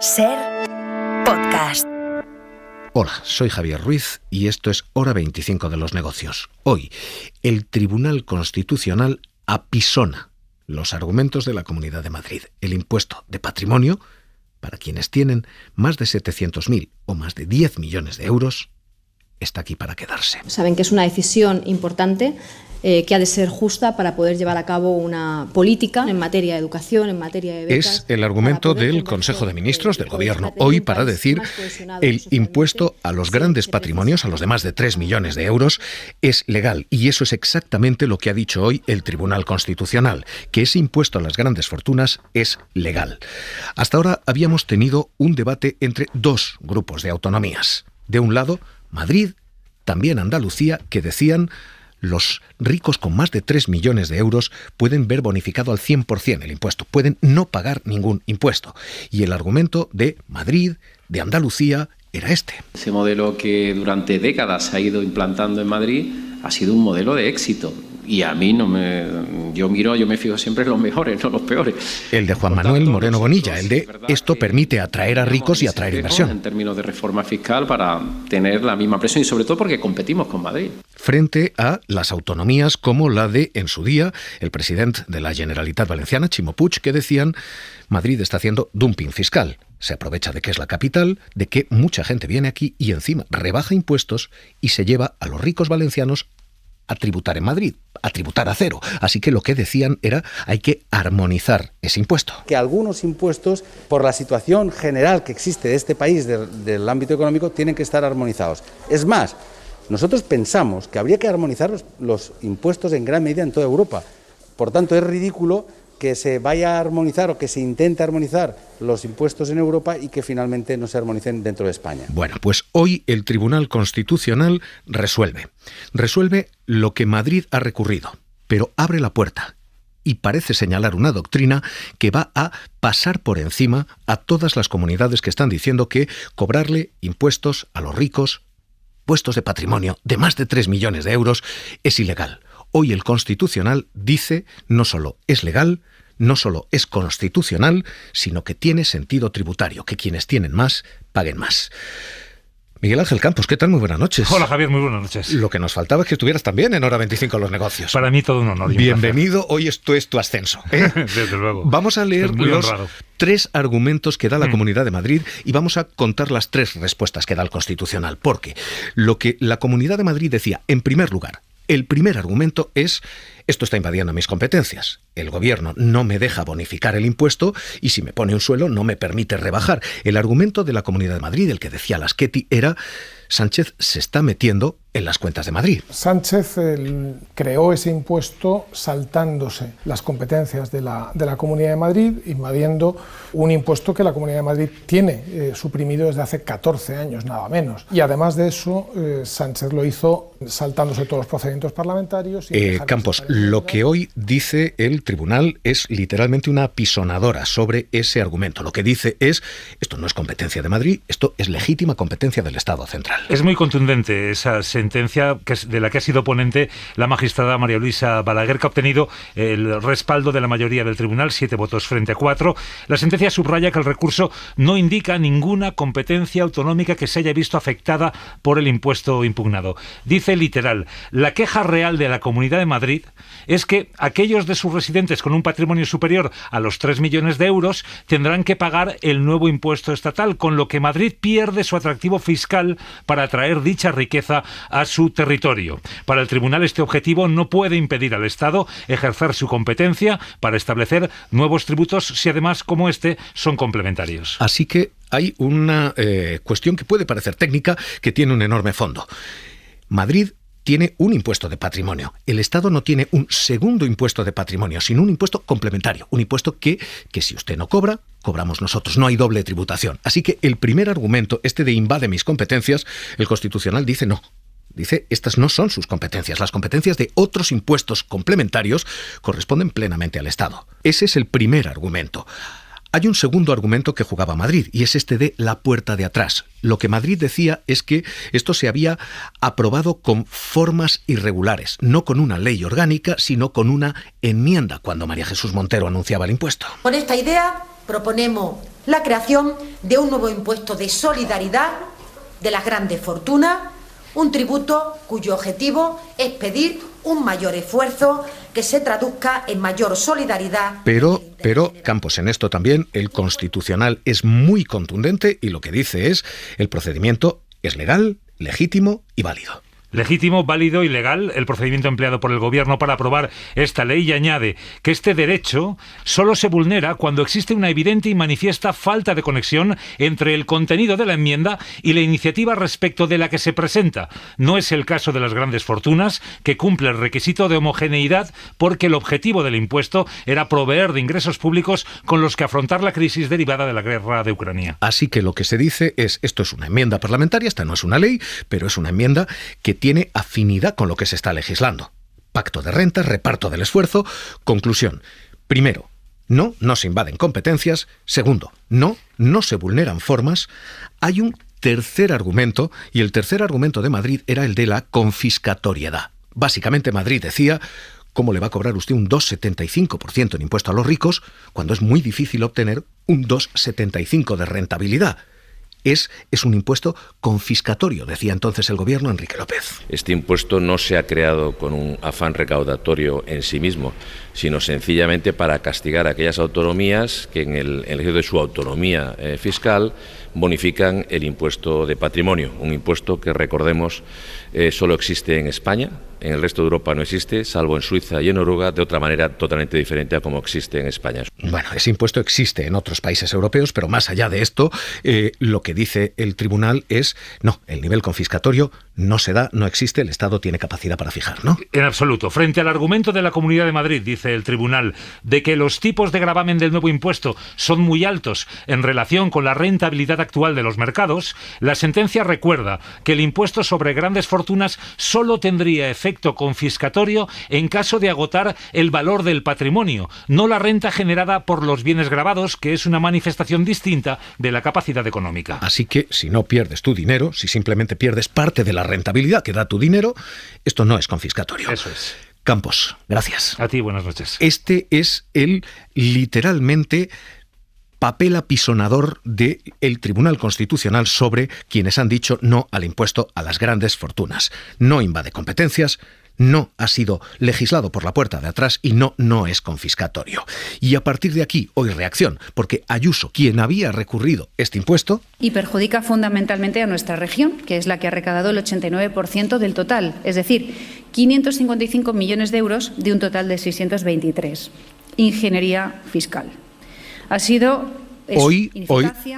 SER Podcast. Hola, soy Javier Ruiz y esto es Hora 25 de los negocios. Hoy, el Tribunal Constitucional apisona los argumentos de la Comunidad de Madrid. El impuesto de patrimonio, para quienes tienen más de 700.000 o más de 10 millones de euros, está aquí para quedarse. Saben que es una decisión importante que ha de ser justa para poder llevar a cabo una política en materia de educación, en materia de becas. Es el argumento del Consejo de Ministros del Gobierno hoy para decir el impuesto a los grandes patrimonios, a los de más de 3 millones de euros, es legal. Y eso es exactamente lo que ha dicho hoy el Tribunal Constitucional, que ese impuesto a las grandes fortunas es legal. Hasta ahora habíamos tenido un debate entre dos grupos de autonomías. De un lado, Madrid, también Andalucía, que decían los ricos con más de 3 millones de euros pueden ver bonificado al 100% el impuesto, pueden no pagar ningún impuesto. Y el argumento de Madrid, de Andalucía, era este. Ese modelo que durante décadas se ha ido implantando en Madrid ha sido un modelo de éxito. Y a mí yo me fijo siempre en los mejores, no los peores. El de Juan Manuel Moreno Bonilla, el de esto permite atraer a ricos y atraer inversión. En términos de reforma fiscal para tener la misma presión y sobre todo porque competimos con Madrid. Frente a las autonomías como la de, en su día, el presidente de la Generalitat Valenciana, Ximo Puig, que decían Madrid está haciendo dumping fiscal. Se aprovecha de que es la capital, de que mucha gente viene aquí y encima rebaja impuestos y se lleva a los ricos valencianos a tributar en Madrid, a tributar a cero. Así que lo que decían era hay que armonizar ese impuesto. Que algunos impuestos, por la situación general que existe de este país, del ámbito económico, tienen que estar armonizados. Es más, nosotros pensamos que habría que armonizar los impuestos en gran medida en toda Europa. Por tanto, es ridículo que se vaya a armonizar o que se intente armonizar los impuestos en Europa y que finalmente no se armonicen dentro de España. Bueno, pues hoy el Tribunal Constitucional resuelve lo que Madrid ha recurrido, pero abre la puerta y parece señalar una doctrina que va a pasar por encima a todas las comunidades que están diciendo que cobrarle impuestos a los ricos, impuestos de patrimonio de más de 3 millones de euros, es ilegal. Hoy el Constitucional dice no solo es legal, no solo es constitucional, sino que tiene sentido tributario, que quienes tienen más, paguen más. Miguel Ángel Campos, ¿qué tal? Muy buenas noches. Hola Javier, muy buenas noches. Lo que nos faltaba es que estuvieras también en Hora 25 en los negocios. Para mí todo un honor. Bienvenido, hoy esto es tu ascenso. Desde luego. Vamos a leer los 3 argumentos que da la Comunidad de Madrid y vamos a contar las 3 respuestas que da el Constitucional. Porque lo que la Comunidad de Madrid decía, en primer lugar, el primer argumento es, esto está invadiendo mis competencias. El gobierno no me deja bonificar el impuesto y si me pone un suelo no me permite rebajar. El argumento de la Comunidad de Madrid, el que decía Lasqueti, era Sánchez se está metiendo en las cuentas de Madrid. Sánchez creó ese impuesto saltándose las competencias de la Comunidad de Madrid, invadiendo un impuesto que la Comunidad de Madrid tiene suprimido desde hace 14 años, nada menos. Y además de eso, Sánchez lo hizo saltándose todos los procedimientos parlamentarios. Campos, lo que hoy dice el tribunal es literalmente una apisonadora sobre ese argumento. Lo que dice es, esto no es competencia de Madrid, esto es legítima competencia del Estado central. Es muy contundente esa sentencia de la que ha sido ponente la magistrada María Luisa Balaguer, que ha obtenido el respaldo de la mayoría del tribunal, 7 votos frente a 4. La sentencia subraya que el recurso no indica ninguna competencia autonómica que se haya visto afectada por el impuesto impugnado. Dice literal, la queja real de la Comunidad de Madrid es que aquellos de sus residentes con un patrimonio superior a los 3 millones de euros tendrán que pagar el nuevo impuesto estatal, con lo que Madrid pierde su atractivo fiscal para atraer dicha riqueza a su territorio. Para el tribunal, este objetivo no puede impedir al Estado ejercer su competencia para establecer nuevos tributos si además, como este, son complementarios. Así que hay una cuestión que puede parecer técnica, que tiene un enorme fondo. Madrid tiene un impuesto de patrimonio. El Estado no tiene un segundo impuesto de patrimonio, sino un impuesto complementario, un impuesto que si usted no cobra, cobramos nosotros, no hay doble tributación. Así que el primer argumento, este de invade mis competencias, el Constitucional dice no. Dice, estas no son sus competencias. Las competencias de otros impuestos complementarios corresponden plenamente al Estado. Ese es el primer argumento. Hay un segundo argumento que jugaba Madrid, y es este de la puerta de atrás. Lo que Madrid decía es que esto se había aprobado con formas irregulares, no con una ley orgánica, sino con una enmienda, cuando María Jesús Montero anunciaba el impuesto. Con esta idea proponemos la creación de un nuevo impuesto de solidaridad de las grandes fortunas, un tributo cuyo objetivo es pedir un mayor esfuerzo que se traduzca en mayor solidaridad. Pero, Campos, en esto también el Constitucional es muy contundente y lo que dice es: el procedimiento es legal, legítimo y válido. Legítimo, válido y legal el procedimiento empleado por el Gobierno para aprobar esta ley, y añade que este derecho solo se vulnera cuando existe una evidente y manifiesta falta de conexión entre el contenido de la enmienda y la iniciativa respecto de la que se presenta. No es el caso de las grandes fortunas, que cumple el requisito de homogeneidad porque el objetivo del impuesto era proveer de ingresos públicos con los que afrontar la crisis derivada de la guerra de Ucrania. Así que lo que se dice es: esto es una enmienda parlamentaria, esta no es una ley, pero es una enmienda que tiene afinidad con lo que se está legislando. Pacto de rentas, reparto del esfuerzo. Conclusión: primero, no se invaden competencias. Segundo, no se vulneran formas. Hay un tercer argumento, y el tercer argumento de Madrid era el de la confiscatoriedad. Básicamente Madrid decía: ¿cómo le va a cobrar usted un 2,75% en impuesto a los ricos cuando es muy difícil obtener un 2,75% de rentabilidad? Es un impuesto confiscatorio, decía entonces el gobierno Enrique López. Este impuesto no se ha creado con un afán recaudatorio en sí mismo, sino sencillamente para castigar a aquellas autonomías que en el ejercicio de su autonomía fiscal bonifican el impuesto de patrimonio, un impuesto que, recordemos, solo existe en España. En el resto de Europa no existe, salvo en Suiza y en Noruega, de otra manera totalmente diferente a como existe en España. Bueno, ese impuesto existe en otros países europeos, pero más allá de esto, lo que dice el tribunal es: no, el nivel confiscatorio no se da, no existe, el Estado tiene capacidad para fijar, ¿no? En absoluto. Frente al argumento de la Comunidad de Madrid, dice el tribunal, de que los tipos de gravamen del nuevo impuesto son muy altos en relación con la rentabilidad actual de los mercados, la sentencia recuerda que el impuesto sobre grandes fortunas solo tendría efecto confiscatorio en caso de agotar el valor del patrimonio, no la renta generada por los bienes gravados, que es una manifestación distinta de la capacidad económica. Así que si no pierdes tu dinero, si simplemente pierdes parte de la rentabilidad que da tu dinero, esto no es confiscatorio. Eso es. Campos, gracias. A ti, buenas noches. Este es el, literalmente, papel apisonador del Tribunal Constitucional sobre quienes han dicho no al impuesto a las grandes fortunas. No invade competencias, no ha sido legislado por la puerta de atrás y no es confiscatorio. Y a partir de aquí, hoy reacción, porque Ayuso, quien había recurrido este impuesto... Y perjudica fundamentalmente a nuestra región, que es la que ha recaudado el 89% del total, es decir, 555 millones de euros de un total de 623. Ingeniería fiscal. Ha sido hoy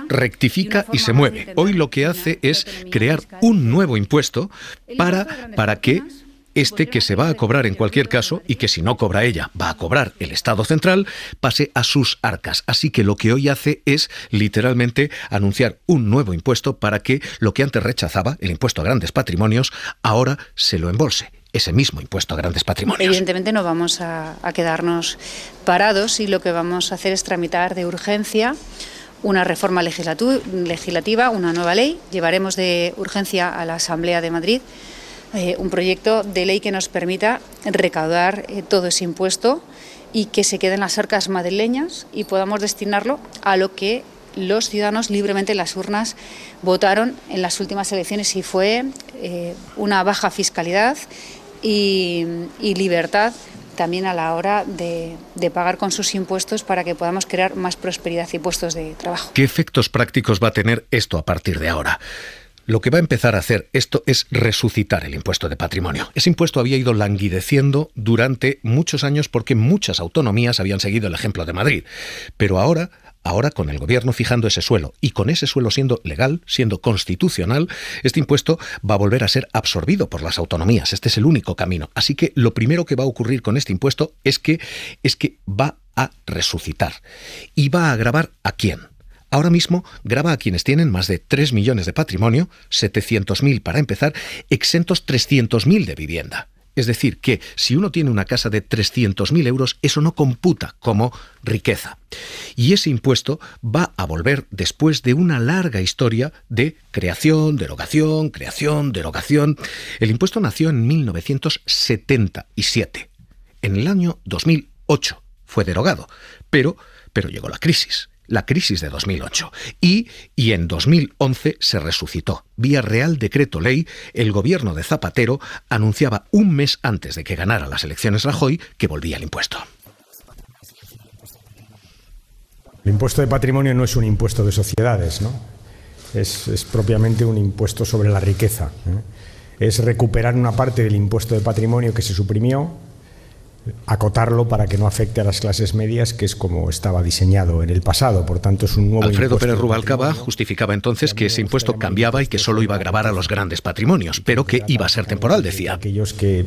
rectifica y se mueve. Hoy lo que hace es crear un nuevo impuesto para que este, que se va a cobrar en cualquier caso, y que si no cobra ella, va a cobrar el Estado central, pase a sus arcas. Así que lo que hoy hace es literalmente anunciar un nuevo impuesto para que lo que antes rechazaba, el impuesto a grandes patrimonios, ahora se lo embolse. Ese mismo impuesto a grandes patrimonios. Evidentemente no vamos a quedarnos parados, y lo que vamos a hacer es tramitar de urgencia una reforma legislativa, una nueva ley. Llevaremos de urgencia a la Asamblea de Madrid un proyecto de ley que nos permita recaudar todo ese impuesto y que se quede en las arcas madrileñas y podamos destinarlo a lo que los ciudadanos libremente en las urnas votaron en las últimas elecciones, y fue una baja fiscalidad y libertad también a la hora de pagar con sus impuestos para que podamos crear más prosperidad y puestos de trabajo. ¿Qué efectos prácticos va a tener esto a partir de ahora? Lo que va a empezar a hacer esto es resucitar el impuesto de patrimonio. Ese impuesto había ido languideciendo durante muchos años porque muchas autonomías habían seguido el ejemplo de Madrid. Pero ahora, con el gobierno fijando ese suelo y con ese suelo siendo legal, siendo constitucional, este impuesto va a volver a ser absorbido por las autonomías. Este es el único camino. Así que lo primero que va a ocurrir con este impuesto es que va a resucitar. ¿Y va a agravar a quién? Ahora mismo grava a quienes tienen más de 3 millones de patrimonio, 700.000 para empezar, exentos 300.000 de vivienda. Es decir, que si uno tiene una casa de 300.000 euros, eso no computa como riqueza. Y ese impuesto va a volver después de una larga historia de creación, derogación, creación, derogación. El impuesto nació en 1977. En el año 2008 fue derogado, pero llegó la crisis. la crisis de 2008. Y en 2011 se resucitó. Vía Real Decreto Ley, el gobierno de Zapatero anunciaba un mes antes de que ganara las elecciones Rajoy que volvía el impuesto. El impuesto de patrimonio no es un impuesto de sociedades, ¿no? Es propiamente un impuesto sobre la riqueza, ¿eh? Es recuperar una parte del impuesto de patrimonio que se suprimió, acotarlo para que no afecte a las clases medias, que es como estaba diseñado en el pasado. Por tanto, es un nuevo Alfredo Pérez Rubalcaba justificaba entonces que ese impuesto cambiaba y que solo iba a gravar a los grandes patrimonios, pero que iba a ser temporal, decía. Aquellos que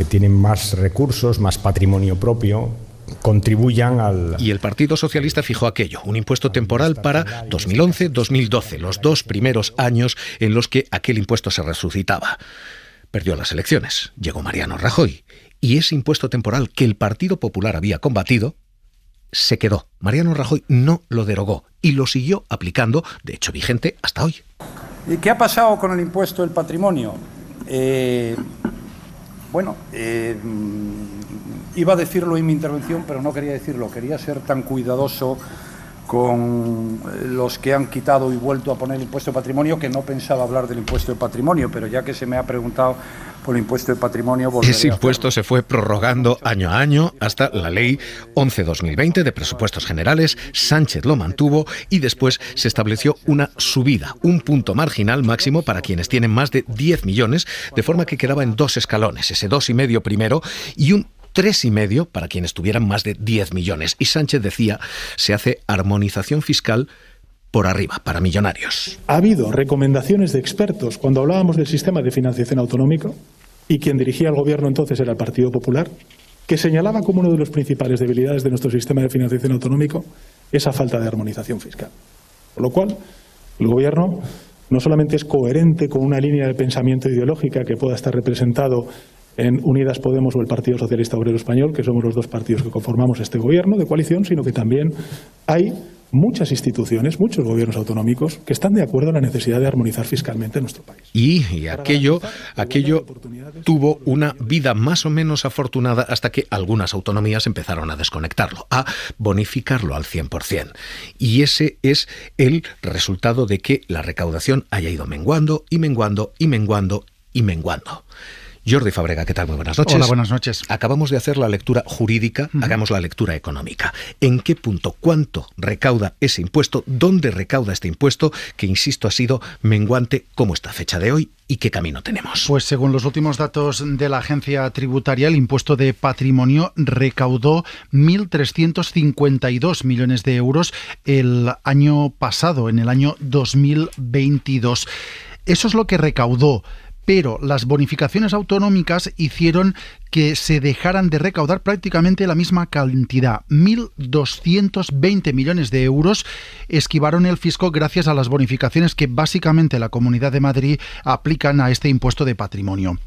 tienen más recursos, más patrimonio propio, contribuyan al... Y el Partido Socialista fijó aquello, un impuesto temporal para 2011-2012, los 2 primeros años en los que aquel impuesto se resucitaba. Perdió las elecciones, llegó Mariano Rajoy, y ese impuesto temporal que el Partido Popular había combatido se quedó. Mariano Rajoy no lo derogó y lo siguió aplicando, de hecho vigente hasta hoy. ¿Y qué ha pasado con el impuesto del patrimonio? Iba a decirlo en mi intervención, pero no quería decirlo. Quería ser tan cuidadoso con los que han quitado y vuelto a poner el impuesto de patrimonio que no pensaba hablar del impuesto de patrimonio, pero ya que se me ha preguntado por el impuesto de patrimonio... Ese impuesto se fue prorrogando año a año hasta la Ley 11/2020 de Presupuestos Generales. Sánchez lo mantuvo y después se estableció una subida, un punto marginal máximo para quienes tienen más de 10 millones, de forma que quedaba en 2 escalones, ese 2,5 primero y un 3,5 para quienes tuvieran más de 10 millones. Y Sánchez decía, se hace armonización fiscal por arriba, para millonarios. Ha habido recomendaciones de expertos cuando hablábamos del sistema de financiación autonómico, y quien dirigía el gobierno entonces era el Partido Popular, que señalaba como una de las principales debilidades de nuestro sistema de financiación autonómico esa falta de armonización fiscal. Por lo cual, el gobierno no solamente es coherente con una línea de pensamiento ideológica que pueda estar representado en Unidas Podemos o el Partido Socialista Obrero Español, que somos los 2 partidos que conformamos este gobierno de coalición, sino que también hay muchas instituciones, muchos gobiernos autonómicos que están de acuerdo en la necesidad de armonizar fiscalmente nuestro país. Y aquello tuvo una vida más o menos afortunada hasta que algunas autonomías empezaron a desconectarlo, a bonificarlo al 100%. Y ese es el resultado de que la recaudación haya ido menguando y menguando y menguando y menguando. Jordi Fábrega, ¿qué tal? Muy buenas noches. Hola, buenas noches. Acabamos de hacer la lectura jurídica, hagamos la lectura económica. ¿En qué punto, cuánto recauda ese impuesto? ¿Dónde recauda este impuesto? Que, insisto, ha sido menguante. ¿Cómo está a fecha de hoy? ¿Y qué camino tenemos? Pues según los últimos datos de la agencia tributaria, el impuesto de patrimonio recaudó 1.352 millones de euros el año pasado, en el año 2022. Eso es lo que recaudó. Pero las bonificaciones autonómicas hicieron que se dejaran de recaudar prácticamente la misma cantidad. 1.220 millones de euros esquivaron el fisco gracias a las bonificaciones que básicamente la Comunidad de Madrid aplican a este impuesto de patrimonio.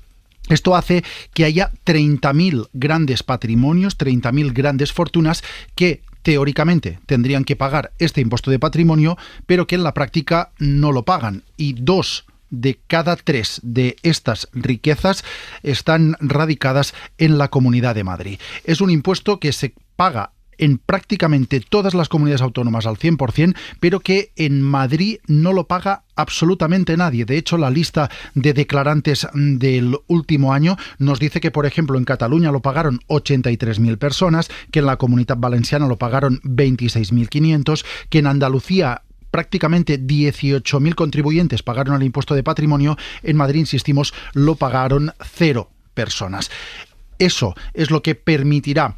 Esto hace que haya 30.000 grandes patrimonios, 30.000 grandes fortunas que teóricamente tendrían que pagar este impuesto de patrimonio, pero que en la práctica no lo pagan. Y 2 de cada 3 de estas riquezas están radicadas en la Comunidad de Madrid. Es un impuesto que se paga en prácticamente todas las comunidades autónomas al 100%, pero que en Madrid no lo paga absolutamente nadie. De hecho, la lista de declarantes del último año nos dice que, por ejemplo, en Cataluña lo pagaron 83.000 personas, que en la Comunidad Valenciana lo pagaron 26.500, que en Andalucía prácticamente 18.000 contribuyentes pagaron el impuesto de patrimonio. En Madrid, insistimos, lo pagaron 0 personas. Eso es lo que permitió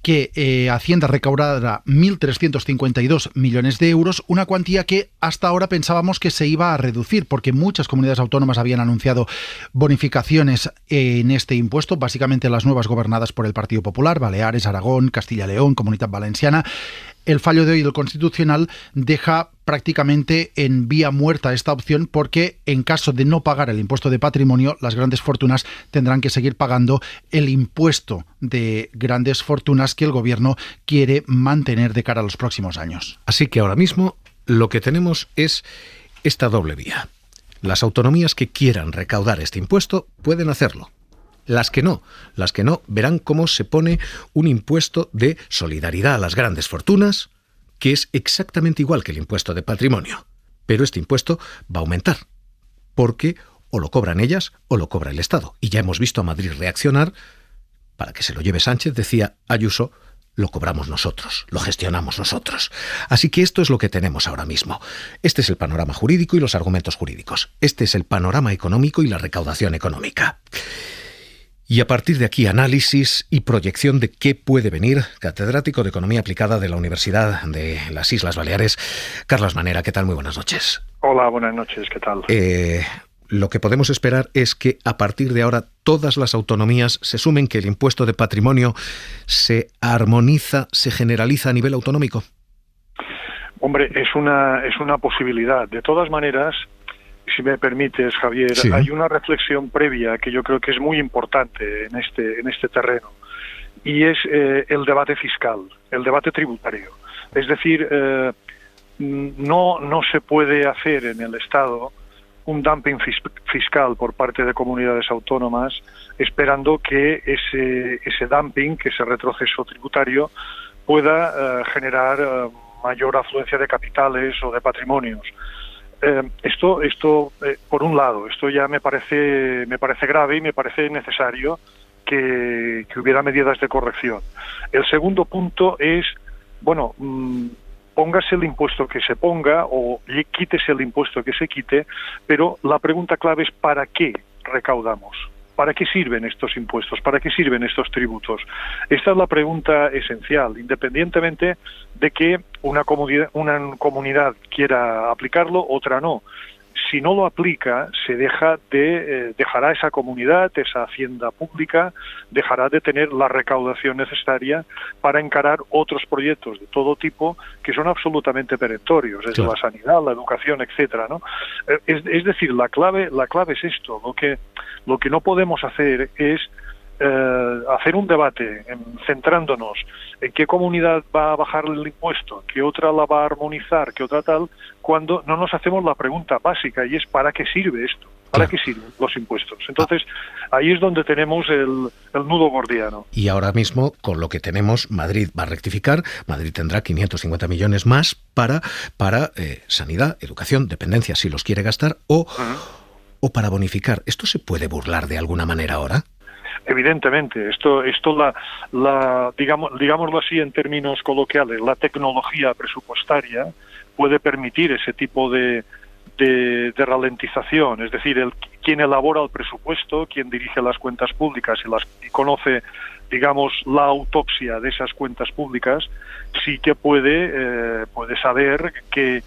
que Hacienda recaudara 1.352 millones de euros, una cuantía que hasta ahora pensábamos que se iba a reducir, porque muchas comunidades autónomas habían anunciado bonificaciones en este impuesto, básicamente las nuevas gobernadas por el Partido Popular, Baleares, Aragón, Castilla y León, Comunidad Valenciana. El fallo de hoy del Constitucional deja prácticamente en vía muerta esta opción, porque en caso de no pagar el impuesto de patrimonio, las grandes fortunas tendrán que seguir pagando el impuesto de grandes fortunas que el gobierno quiere mantener de cara a los próximos años. Así que ahora mismo lo que tenemos es esta doble vía. Las autonomías que quieran recaudar este impuesto pueden hacerlo. Las que no verán cómo se pone un impuesto de solidaridad a las grandes fortunas que es exactamente igual que el impuesto de patrimonio. Pero este impuesto va a aumentar, porque o lo cobran ellas o lo cobra el Estado. Y ya hemos visto a Madrid reaccionar. Para que se lo lleve Sánchez, decía Ayuso, lo cobramos nosotros, lo gestionamos nosotros. Así que esto es lo que tenemos ahora mismo. Este es el panorama jurídico y los argumentos jurídicos. Este es el panorama económico y la recaudación económica. Y a partir de aquí, análisis y proyección de qué puede venir. Catedrático de Economía Aplicada de la Universidad de las Islas Baleares, Carlos Manera. ¿Qué tal? Muy buenas noches. Hola, buenas noches. ¿Qué tal? Lo que podemos esperar es que a partir de ahora todas las autonomías se sumen, que el impuesto de patrimonio se armoniza, se generaliza a nivel autonómico. Hombre, es una posibilidad. De todas maneras, si me permites, Javier, sí, hay una reflexión previa que yo creo que es muy importante en este terreno, y es el debate fiscal, el debate tributario. Es decir, no se puede hacer en el Estado un dumping fiscal por parte de comunidades autónomas esperando que ese dumping, que ese retroceso tributario, pueda generar mayor afluencia de capitales o de patrimonios. Esto por un lado, esto ya me parece grave y me parece necesario que hubiera medidas de corrección. El segundo punto es, bueno, póngase el impuesto que se ponga o quítese el impuesto que se quite, pero la pregunta clave es ¿para qué recaudamos? ¿Para qué sirven estos impuestos? ¿Para qué sirven estos tributos? Esta es la pregunta esencial, independientemente de que una comunidad quiera aplicarlo, otra no. Si no lo aplica, dejará esa comunidad, esa hacienda pública, dejará de tener la recaudación necesaria para encarar otros proyectos de todo tipo que son absolutamente perentorios, desde la sanidad, la educación, etcétera, ¿no? Es decir, la clave es esto. Lo que no podemos hacer es hacer un debate centrándonos en qué comunidad va a bajar el impuesto, qué otra la va a armonizar, qué otra tal, cuando no nos hacemos la pregunta básica, y es ¿para qué sirve esto? ¿Para qué sirven los impuestos? Entonces, ahí es donde tenemos el nudo gordiano. Y ahora mismo, con lo que tenemos, Madrid va a rectificar. Madrid tendrá 550 millones más para sanidad, educación, dependencia, si los quiere gastar, o para bonificar. ¿Esto se puede burlar de alguna manera ahora? Evidentemente, esto digámoslo así en términos coloquiales, la tecnología presupuestaria puede permitir ese tipo de ralentización, es decir, quien elabora el presupuesto, quien dirige las cuentas públicas y conoce, digamos, la autopsia de esas cuentas públicas, sí que puede saber qué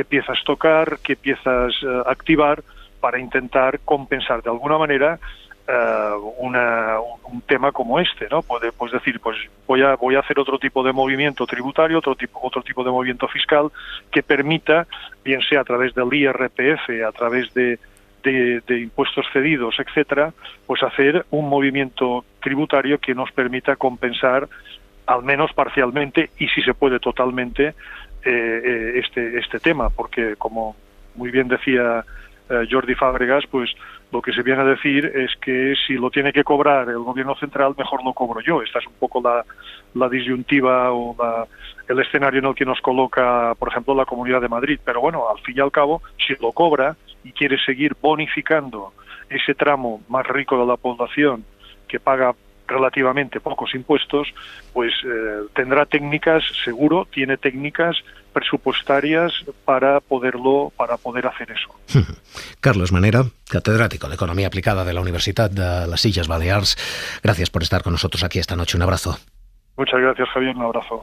piezas tocar, qué piezas activar para intentar compensar de alguna manera un tema como este, ¿no? Puede decir, pues voy a hacer otro tipo de movimiento tributario, otro tipo de movimiento fiscal que permita, bien sea a través del IRPF, a través de impuestos cedidos, etcétera, pues hacer un movimiento tributario que nos permita compensar, al menos parcialmente, y si se puede totalmente, este tema, porque como muy bien decía Jordi Fábregas, pues lo que se viene a decir es que si lo tiene que cobrar el gobierno central, mejor lo cobro yo. Esta es un poco la disyuntiva o el escenario en el que nos coloca, por ejemplo, la Comunidad de Madrid. Pero bueno, al fin y al cabo, si lo cobra y quiere seguir bonificando ese tramo más rico de la población que paga relativamente pocos impuestos, pues tendrá técnicas, seguro, tiene técnicas presupuestarias para poder hacer eso. Carlos Manera, catedrático de Economía Aplicada de la Universidad de las Illes Balears, gracias por estar con nosotros aquí esta noche. Un abrazo. Muchas gracias, Javier. Un abrazo.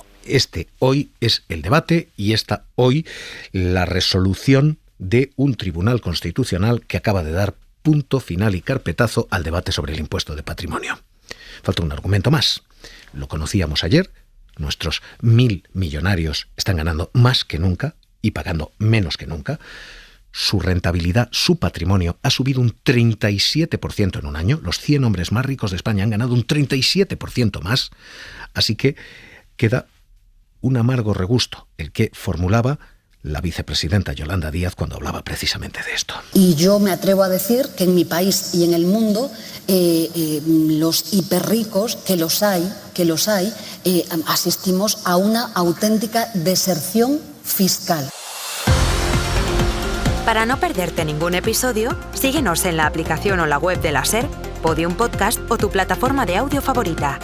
Hoy es el debate y hoy la resolución de un tribunal constitucional que acaba de dar punto final y carpetazo al debate sobre el impuesto de patrimonio. Falta un argumento más. Lo conocíamos ayer. Nuestros 1.000 millonarios están ganando más que nunca y pagando menos que nunca. Su rentabilidad, su patrimonio ha subido un 37% en un año. Los 100 hombres más ricos de España han ganado un 37% más. Así que queda un amargo regusto, el que formulaba la vicepresidenta Yolanda Díaz cuando hablaba precisamente de esto. Y yo me atrevo a decir que en mi país y en el mundo los hiperricos, que los hay, asistimos a una auténtica deserción fiscal. Para no perderte ningún episodio, síguenos en la aplicación o la web de la SER, Podium Podcast o tu plataforma de audio favorita.